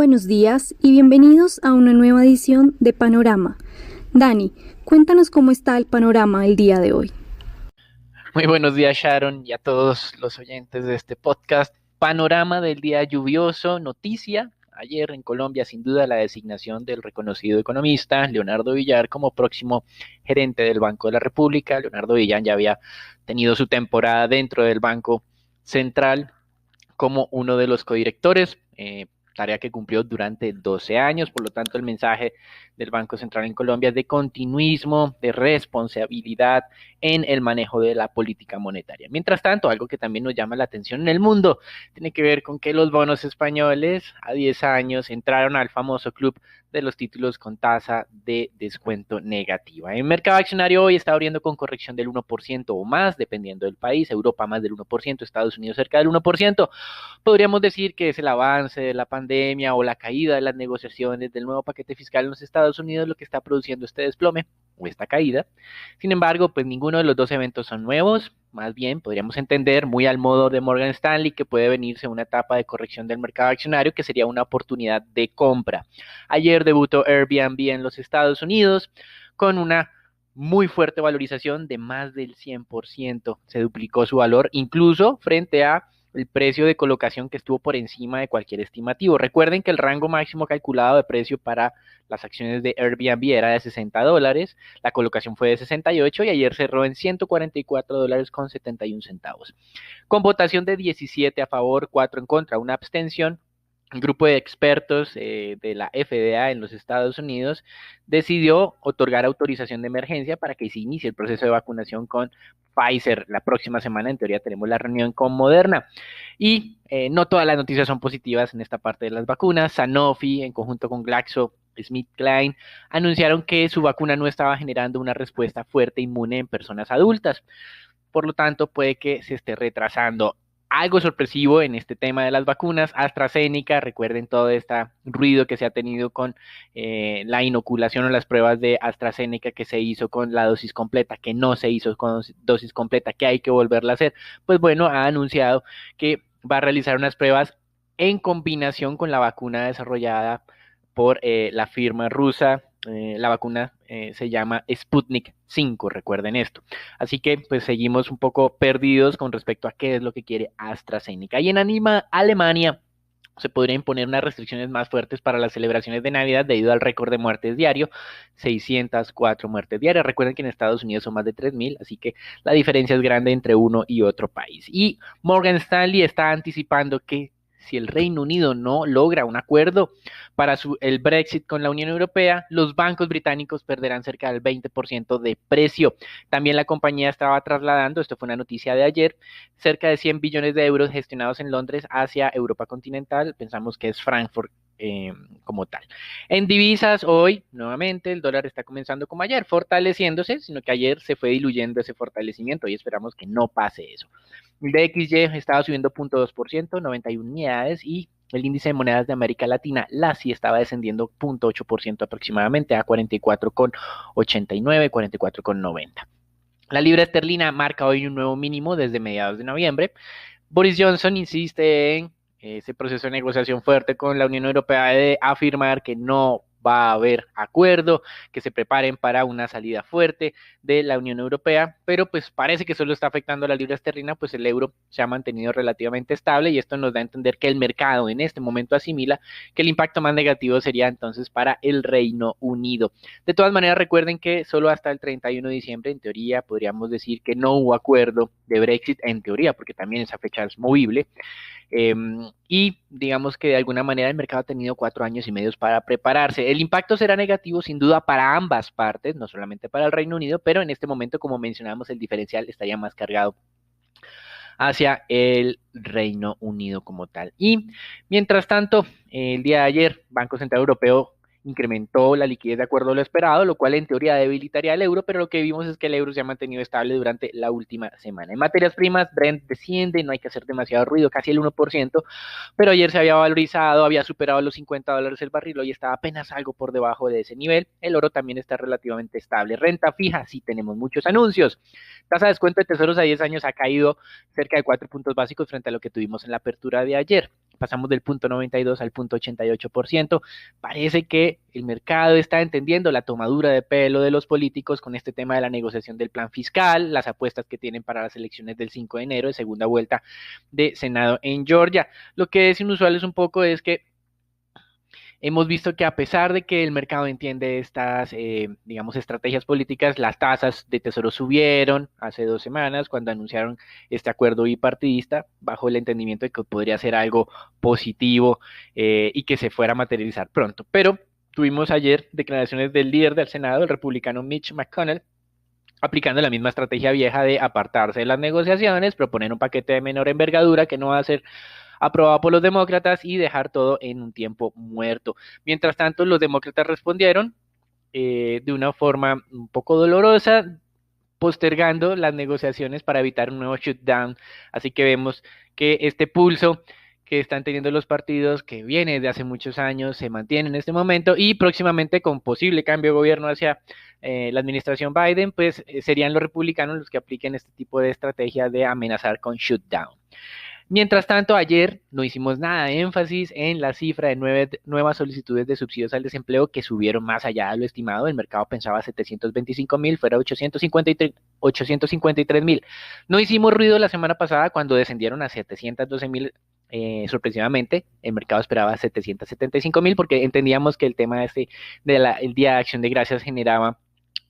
buenos días y bienvenidos a una nueva edición de Panorama. Dani, cuéntanos cómo está el panorama el día de hoy. Muy buenos días, Sharon, y a todos los oyentes de este podcast. Panorama del día lluvioso, noticia. Ayer en Colombia, sin duda, la designación del reconocido economista Leonardo Villar como próximo gerente del Banco de la República. Leonardo Villar ya había tenido su temporada dentro del Banco Central como uno de los codirectores, tarea que cumplió durante 12 años. Por lo tanto, el mensaje del Banco Central en Colombia es de continuismo, de responsabilidad en el manejo de la política monetaria. Mientras tanto, algo que también nos llama la atención en el mundo tiene que ver con que los bonos españoles a 10 años entraron al famoso club de los títulos con tasa de descuento negativa. El mercado accionario hoy está abriendo con corrección del 1% o más, dependiendo del país. Europa más del 1%, Estados Unidos cerca del 1%. Podríamos decir que es el avance de la pandemia o la caída de las negociaciones del nuevo paquete fiscal en los Estados Unidos lo que está produciendo este desplome o esta caída. Sin embargo, pues ninguno de los dos eventos son nuevos. Más bien, podríamos entender muy al modo de Morgan Stanley que puede venirse una etapa de corrección del mercado accionario que sería una oportunidad de compra. Ayer debutó Airbnb en los Estados Unidos con una muy fuerte valorización de más del 100%. Se duplicó su valor incluso frente a el precio de colocación que estuvo por encima de cualquier estimativo. Recuerden que el rango máximo calculado de precio para las acciones de Airbnb era de $60, la colocación fue de 68 y ayer cerró en $144.71. Con votación de 17 a favor, 4 en contra, una abstención. Un grupo de expertos de la FDA en los Estados Unidos decidió otorgar autorización de emergencia para que se inicie el proceso de vacunación con Pfizer. La próxima semana, en teoría, tenemos la reunión con Moderna. Y no todas las noticias son positivas en esta parte de las vacunas. Sanofi, en conjunto con GlaxoSmithKline, anunciaron que su vacuna no estaba generando una respuesta fuerte inmune en personas adultas. Por lo tanto, puede que se esté retrasando. Algo sorpresivo en este tema de las vacunas, AstraZeneca, recuerden todo este ruido que se ha tenido con la inoculación o las pruebas de AstraZeneca que se hizo con la dosis completa, que no se hizo con dosis completa, que hay que volverla a hacer. Pues bueno, ha anunciado que va a realizar unas pruebas en combinación con la vacuna desarrollada por la firma rusa. La vacuna se llama Sputnik 5, recuerden esto. Así que pues seguimos un poco perdidos con respecto a qué es lo que quiere AstraZeneca. Y en Alemania se podrían imponer unas restricciones más fuertes para las celebraciones de Navidad debido al récord de muertes diario, 604 muertes diarias. Recuerden que en Estados Unidos son más de 3,000, así que la diferencia es grande entre uno y otro país. Y Morgan Stanley está anticipando que si el Reino Unido no logra un acuerdo para el Brexit con la Unión Europea, los bancos británicos perderán cerca del 20% de precio. También la compañía estaba trasladando, esto fue una noticia de ayer, cerca de 100 billones de euros gestionados en Londres hacia Europa continental. Pensamos que es Frankfurt como tal. En divisas, hoy, nuevamente, el dólar está comenzando como ayer, fortaleciéndose, sino que ayer se fue diluyendo ese fortalecimiento y esperamos que no pase eso. El DXY estaba subiendo 0.2%, 91 unidades, y el índice de monedas de América Latina, la sí estaba descendiendo 0.8% aproximadamente a 44,89, 44,90. La libra esterlina marca hoy un nuevo mínimo desde mediados de noviembre. Boris Johnson insiste en ese proceso de negociación fuerte con la Unión Europea de afirmar que no va a haber acuerdo, que se preparen para una salida fuerte de la Unión Europea, pero pues parece que solo está afectando a la libra esterlina, pues el euro se ha mantenido relativamente estable y esto nos da a entender que el mercado en este momento asimila que el impacto más negativo sería entonces para el Reino Unido. De todas maneras, recuerden que solo hasta el 31 de diciembre, en teoría, podríamos decir que no hubo acuerdo de Brexit, en teoría, porque también esa fecha es movible. Y digamos que de alguna manera el mercado ha tenido 4 años y medio para prepararse. El impacto será negativo sin duda para ambas partes, no solamente para el Reino Unido, pero en este momento, como mencionamos, el diferencial estaría más cargado hacia el Reino Unido como tal. Y mientras tanto, el día de ayer, Banco Central Europeo incrementó la liquidez de acuerdo a lo esperado, lo cual en teoría debilitaría el euro, pero lo que vimos es que el euro se ha mantenido estable durante la última semana. En materias primas, Brent desciende, no hay que hacer demasiado ruido, casi el 1%, pero ayer se había valorizado, había superado los $50 el barril, hoy está apenas algo por debajo de ese nivel. El oro también está relativamente estable. Renta fija, sí tenemos muchos anuncios. Tasa de descuento de tesoros a 10 años ha caído cerca de 4 puntos básicos frente a lo que tuvimos en la apertura de ayer. pasamos del 0.92 al 0.88%. Parece que el mercado está entendiendo la tomadura de pelo de los políticos con este tema de la negociación del plan fiscal, las apuestas que tienen para las elecciones del 5 de enero, de segunda vuelta de Senado en Georgia. Lo que es inusual es un poco es que hemos visto que a pesar de que el mercado entiende estas, digamos, estrategias políticas, las tasas de tesoro subieron hace 2 semanas cuando anunciaron este acuerdo bipartidista bajo el entendimiento de que podría ser algo positivo y que se fuera a materializar pronto. Pero tuvimos ayer declaraciones del líder del Senado, el republicano Mitch McConnell, aplicando la misma estrategia vieja de apartarse de las negociaciones, proponer un paquete de menor envergadura que no va a ser aprobado por los demócratas y dejar todo en un tiempo muerto. Mientras tanto, los demócratas respondieron de una forma un poco dolorosa, postergando las negociaciones para evitar un nuevo shutdown. Así que vemos que este pulso que están teniendo los partidos, que viene de hace muchos años, se mantiene en este momento y próximamente con posible cambio de gobierno hacia la administración Biden, pues serían los republicanos los que apliquen este tipo de estrategia de amenazar con shutdown. Mientras tanto, ayer no hicimos nada de énfasis en la cifra de nuevas solicitudes de subsidios al desempleo que subieron más allá de lo estimado. El mercado pensaba 725,000, fuera 853,000. No hicimos ruido la semana pasada cuando descendieron a 712,000. Sorpresivamente, el mercado esperaba 775,000 porque entendíamos que el tema del Día de Acción de Gracias generaba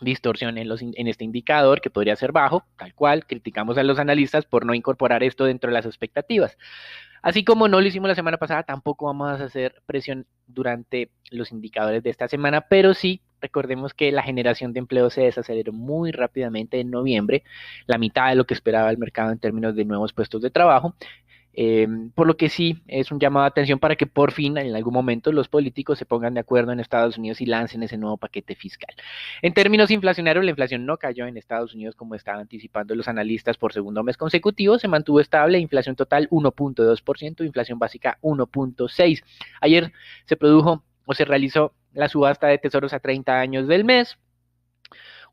distorsión en este indicador que podría ser bajo, tal cual, criticamos a los analistas por no incorporar esto dentro de las expectativas. Así como no lo hicimos la semana pasada, tampoco vamos a hacer presión durante los indicadores de esta semana, pero sí recordemos que la generación de empleo se desaceleró muy rápidamente en noviembre, la mitad de lo que esperaba el mercado en términos de nuevos puestos de trabajo. Por lo que sí es un llamado de atención para que por fin en algún momento los políticos se pongan de acuerdo en Estados Unidos y lancen ese nuevo paquete fiscal. En términos inflacionarios, la inflación no cayó en Estados Unidos como estaban anticipando los analistas por segundo mes consecutivo, se mantuvo estable, inflación total 1.2%, inflación básica 1.6%. Ayer se produjo o se realizó la subasta de tesoros a 30 años del mes,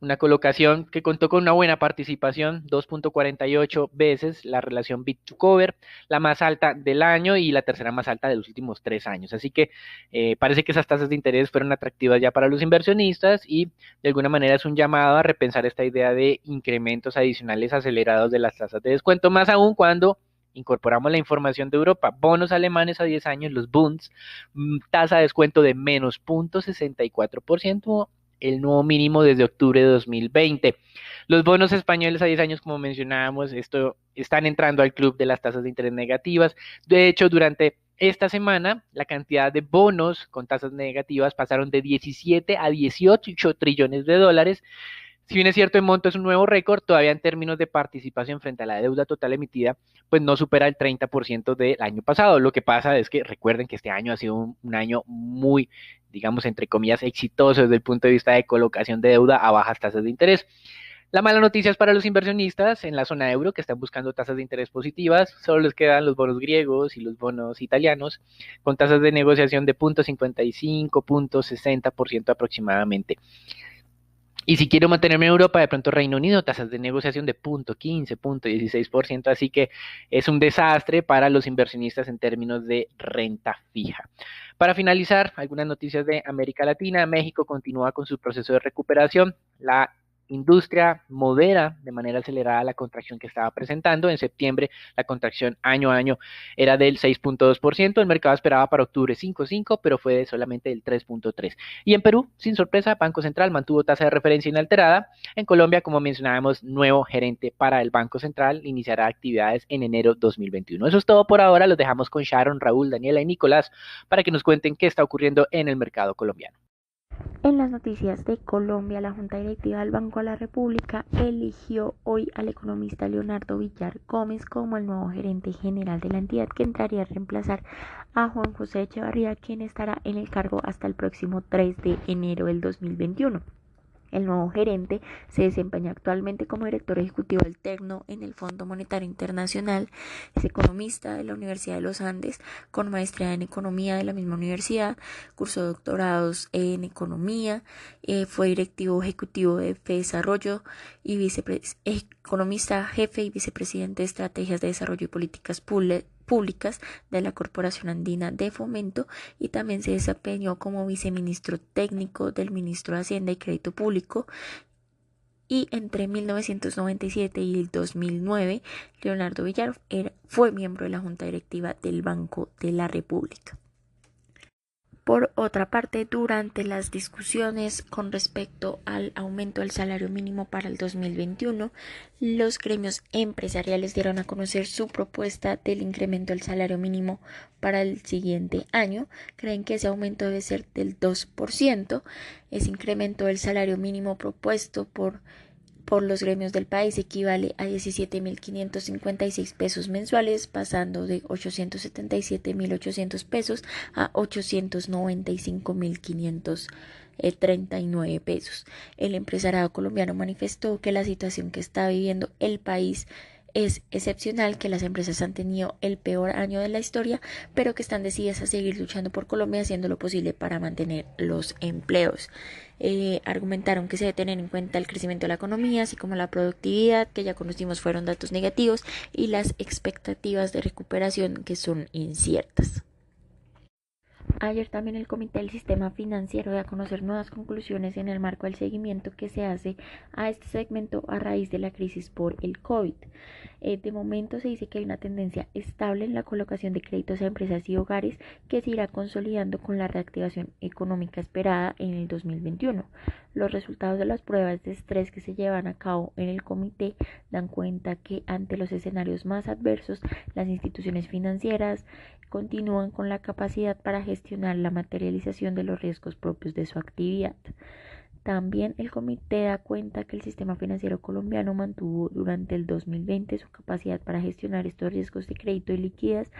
una colocación que contó con una buena participación, 2.48 veces la relación bid to cover, la más alta del año y la tercera más alta de los últimos 3 años. Así que parece que esas tasas de interés fueron atractivas ya para los inversionistas y de alguna manera es un llamado a repensar esta idea de incrementos adicionales acelerados de las tasas de descuento, más aún cuando incorporamos la información de Europa, bonos alemanes a 10 años, los Bunds, tasa de descuento de menos 0.64%, el nuevo mínimo desde octubre de 2020. Los bonos españoles a 10 años, como mencionábamos, están entrando al club de las tasas de interés negativas. De hecho, durante esta semana, la cantidad de bonos con tasas negativas pasaron de 17 a 18 trillones de dólares. Si bien es cierto, el monto es un nuevo récord, todavía en términos de participación frente a la deuda total emitida, pues no supera el 30% del año pasado. Lo que pasa es que recuerden que este año ha sido un año muy, digamos, entre comillas, exitoso desde el punto de vista de colocación de deuda a bajas tasas de interés. La mala noticia es para los inversionistas en la zona euro que están buscando tasas de interés positivas. Solo les quedan los bonos griegos y los bonos italianos con tasas de negociación de 0.55, 0.60% aproximadamente. Y si quiero mantenerme en Europa, de pronto Reino Unido, tasas de negociación de 0.15, 0.16%, así que es un desastre para los inversionistas en términos de renta fija. Para finalizar, algunas noticias de América Latina. México continúa con su proceso de recuperación. La industria modera de manera acelerada la contracción que estaba presentando. En septiembre la contracción año a año era del 6.2%, el mercado esperaba para octubre 5.5%, pero fue de solamente del 3.3%. Y en Perú, sin sorpresa, Banco Central mantuvo tasa de referencia inalterada. En Colombia, como mencionábamos, nuevo gerente para el Banco Central iniciará actividades en enero 2021. Eso es todo por ahora, los dejamos con Sharon, Raúl, Daniela y Nicolás para que nos cuenten qué está ocurriendo en el mercado colombiano. En las noticias de Colombia, la Junta Directiva del Banco de la República eligió hoy al economista Leonardo Villar Gómez como el nuevo gerente general de la entidad, que entraría a reemplazar a Juan José Echevarría, quien estará en el cargo hasta el próximo 3 de enero del 2021. El nuevo gerente se desempeña actualmente como director ejecutivo alterno en el Fondo Monetario Internacional. Es economista de la Universidad de los Andes, con maestría en economía de la misma universidad, cursó doctorados en economía, fue directivo ejecutivo de FEDesarrollo y economista jefe y vicepresidente de estrategias de desarrollo y políticas Públicas de la Corporación Andina de Fomento y también se desempeñó como viceministro técnico del ministro de Hacienda y Crédito Público. Y entre 1997 y el 2009, Leonardo Villar fue miembro de la Junta Directiva del Banco de la República. Por otra parte, durante las discusiones con respecto al aumento del salario mínimo para el 2021, los gremios empresariales dieron a conocer su propuesta del incremento del salario mínimo para el siguiente año. Creen que ese aumento debe ser del 2%. Ese incremento del salario mínimo propuesto por los gremios del país equivale a 17.556 pesos mensuales, pasando de 877.800 pesos a 895.539 pesos. El empresariado colombiano manifestó que la situación que está viviendo el país es excepcional, que las empresas han tenido el peor año de la historia, pero que están decididas a seguir luchando por Colombia, haciendo lo posible para mantener los empleos. Argumentaron que se debe tener en cuenta el crecimiento de la economía, así como la productividad, que ya conocimos fueron datos negativos, y las expectativas de recuperación, que son inciertas. Ayer también el Comité del Sistema Financiero dio a conocer nuevas conclusiones en el marco del seguimiento que se hace a este segmento a raíz de la crisis por el COVID. De momento se dice que hay una tendencia estable en la colocación de créditos a empresas y hogares que se irá consolidando con la reactivación económica esperada en el 2021. Los resultados de las pruebas de estrés que se llevan a cabo en el comité dan cuenta que ante los escenarios más adversos, las instituciones financieras continúan con la capacidad para gestionar la materialización de los riesgos propios de su actividad. También el comité da cuenta que el sistema financiero colombiano mantuvo durante el 2020 su capacidad para gestionar estos riesgos de crédito y liquidez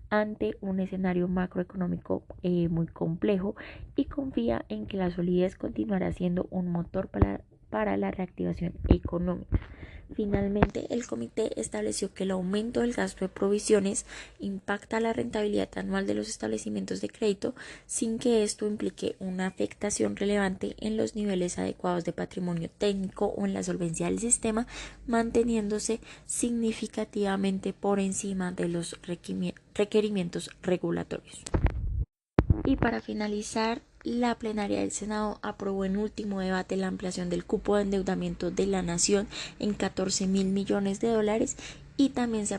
ante un escenario macroeconómico muy complejo, y confía en que la solidez continuará siendo un motor para la reactivación económica. Finalmente, el comité estableció que el aumento del gasto de provisiones impacta la rentabilidad anual de los establecimientos de crédito sin que esto implique una afectación relevante en los niveles adecuados de patrimonio técnico o en la solvencia del sistema, manteniéndose significativamente por encima de los requerimientos regulatorios. Y para finalizar, la plenaria del Senado aprobó en último debate la ampliación del cupo de endeudamiento de la nación en 14.000 millones de dólares, y también se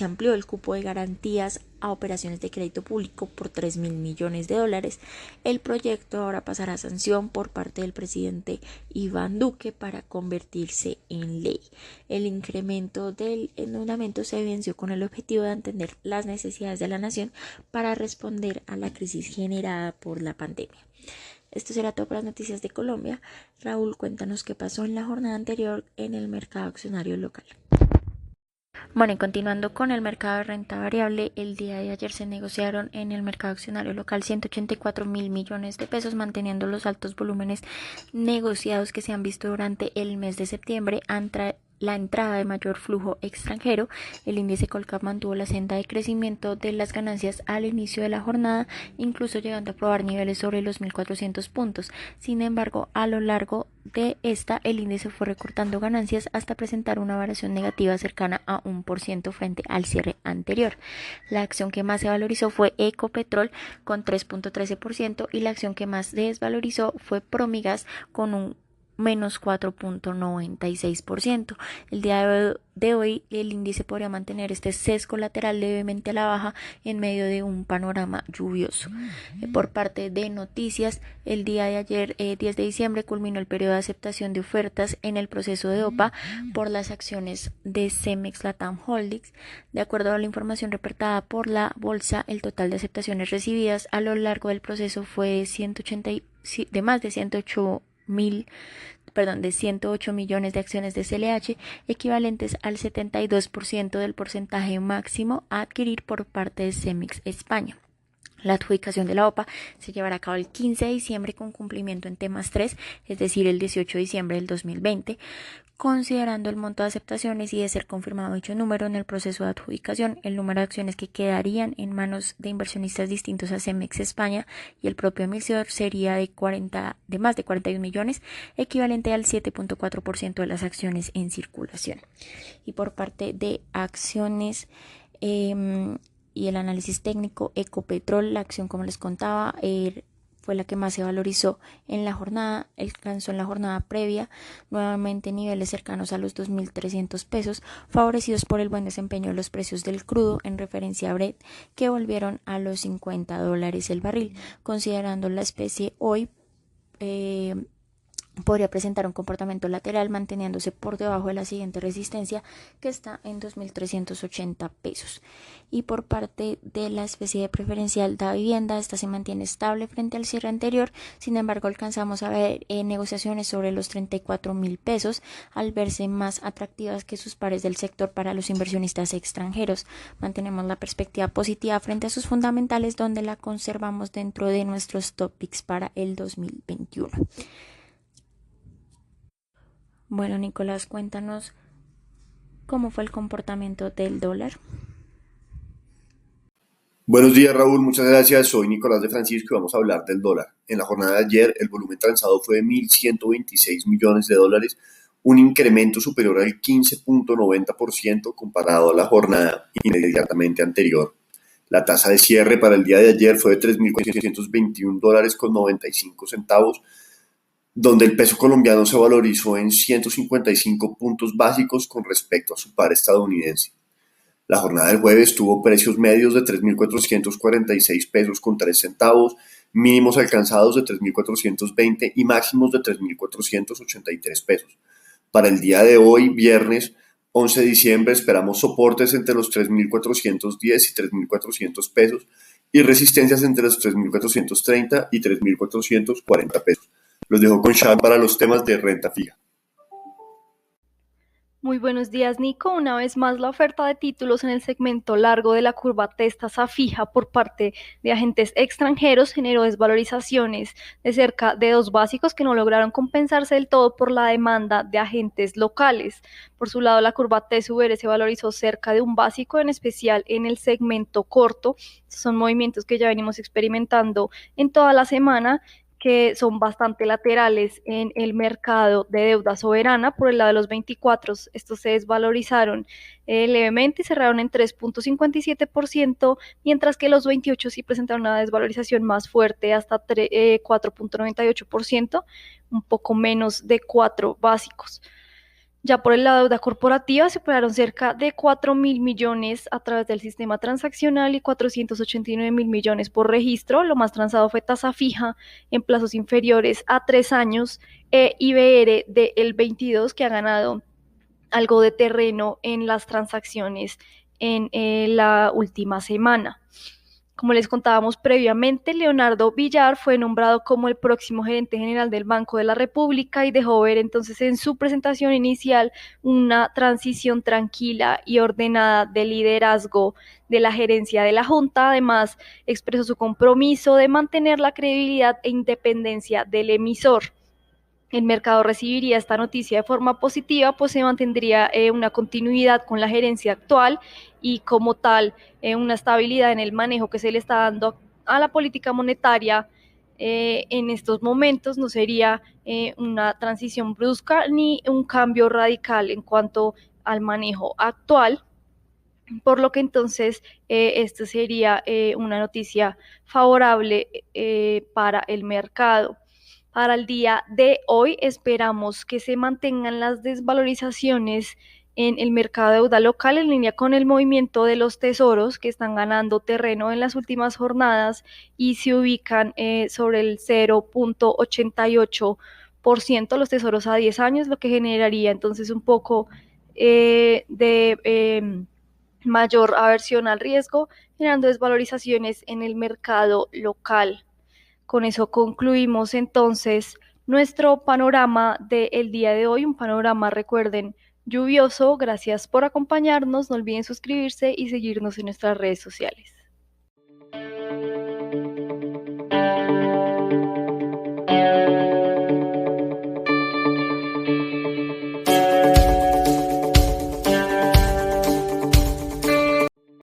amplió el cupo de garantías a operaciones de crédito público por 3.000 millones de dólares. El proyecto ahora pasará a sanción por parte del presidente Iván Duque para convertirse en ley. El incremento del endeudamiento se evidenció con el objetivo de atender las necesidades de la nación para responder a la crisis generada por la pandemia. Esto será todo para las noticias de Colombia. Raúl, cuéntanos qué pasó en la jornada anterior en el mercado accionario local. Bueno, y continuando con el mercado de renta variable, el día de ayer se negociaron en el mercado accionario local 184.000 millones de pesos, manteniendo los altos volúmenes negociados que se han visto durante el mes de septiembre ante la entrada de mayor flujo extranjero. El índice Colcap mantuvo la senda de crecimiento de las ganancias al inicio de la jornada, incluso llegando a probar niveles sobre los 1.400 puntos. Sin embargo, a lo largo de esta, el índice fue recortando ganancias hasta presentar una variación negativa cercana a 1% frente al cierre anterior. La acción que más se valorizó fue Ecopetrol con 3.13%, y la acción que más desvalorizó fue Promigas con un menos 4.96%. El día de hoy el índice podría mantener este sesgo lateral levemente a la baja en medio de un panorama lluvioso. Por parte de noticias, el día de ayer, 10 de diciembre, culminó el periodo de aceptación de ofertas en el proceso de OPA por las acciones de Cemex Latam Holdings. De acuerdo a la información reportada por la bolsa, el total de aceptaciones recibidas a lo largo del proceso fue de más de 108 millones de acciones de CLH, equivalentes al 72% del porcentaje máximo a adquirir por parte de Cemex España. La adjudicación de la OPA se llevará a cabo el 15 de diciembre con cumplimiento en temas 3, es decir, el 18 de diciembre del 2020. Considerando el monto de aceptaciones y de ser confirmado dicho número en el proceso de adjudicación, el número de acciones que quedarían en manos de inversionistas distintos a Cemex España y el propio emisor sería de más de 41 millones, equivalente al 7.4% de las acciones en circulación. Y por parte de acciones, y el análisis técnico, Ecopetrol, la acción como les contaba, fue la que más se valorizó en la jornada, alcanzó en la jornada previa nuevamente niveles cercanos a los 2.300 pesos, favorecidos por el buen desempeño de los precios del crudo en referencia a Brent, que volvieron a los $50 el barril. Considerando la especie hoy, podría presentar un comportamiento lateral manteniéndose por debajo de la siguiente resistencia, que está en 2.380 pesos. Y por parte de la especie de preferencial da vivienda, esta se mantiene estable frente al cierre anterior. Sin embargo, alcanzamos a ver negociaciones sobre los 34.000 pesos, al verse más atractivas que sus pares del sector para los inversionistas extranjeros. Mantenemos la perspectiva positiva frente a sus fundamentales, donde la conservamos dentro de nuestros topics para el 2021. Bueno, Nicolás, cuéntanos cómo fue el comportamiento del dólar. Buenos días, Raúl, muchas gracias. Soy Nicolás de Francisco y vamos a hablar del dólar. En la jornada de ayer, el volumen transado fue de 1.126 millones de dólares, un incremento superior al 15.90% comparado a la jornada inmediatamente anterior. La tasa de cierre para el día de ayer fue de 3.421 dólares con 95 centavos, donde el peso colombiano se valorizó en 155 puntos básicos con respecto a su par estadounidense. La jornada del jueves tuvo precios medios de 3.446 pesos con 3 centavos, mínimos alcanzados de 3.420 y máximos de 3.483 pesos. Para el día de hoy, viernes 11 de diciembre, esperamos soportes entre los 3.410 y 3.400 pesos y resistencias entre los 3.430 y 3.440 pesos. Los dejo con Sean para los temas de renta fija. Muy buenos días, Nico. Una vez más, la oferta de títulos en el segmento largo de la curva tasa fija por parte de agentes extranjeros generó desvalorizaciones de cerca de 2 básicos que no lograron compensarse del todo por la demanda de agentes locales. Por su lado, la curva TSVR se valorizó cerca de 1 básico, en especial en el segmento corto. Estos son movimientos que ya venimos experimentando en toda la semana, que son bastante laterales en el mercado de deuda soberana. Por el lado de los 24, estos se desvalorizaron levemente y cerraron en 3.57%, mientras que los 28 sí presentaron una desvalorización más fuerte, hasta 4.98%, un poco menos de 4 básicos. Ya por el lado de deuda corporativa se operaron cerca de 4.000 millones a través del sistema transaccional y 489.000 millones por registro. Lo más transado fue tasa fija en plazos inferiores a 3 años e IBR del 22, que ha ganado algo de terreno en las transacciones en la última semana. Como les contábamos previamente, Leonardo Villar fue nombrado como el próximo gerente general del Banco de la República y dejó ver entonces en su presentación inicial una transición tranquila y ordenada de liderazgo de la gerencia de la Junta. Además, expresó su compromiso de mantener la credibilidad e independencia del emisor. El mercado recibiría esta noticia de forma positiva, pues se mantendría una continuidad con la gerencia actual y como tal una estabilidad en el manejo que se le está dando a la política monetaria en estos momentos. No sería una transición brusca ni un cambio radical en cuanto al manejo actual, por lo que entonces esto sería una noticia favorable para el mercado. Para el día de hoy esperamos que se mantengan las desvalorizaciones en el mercado de deuda local, en línea con el movimiento de los tesoros, que están ganando terreno en las últimas jornadas y se ubican sobre el 0.88% los tesoros a 10 años, lo que generaría entonces un poco de mayor aversión al riesgo, generando desvalorizaciones en el mercado local. Con eso concluimos entonces nuestro panorama del día de hoy, un panorama, recuerden, lluvioso. Gracias por acompañarnos, no olviden suscribirse y seguirnos en nuestras redes sociales.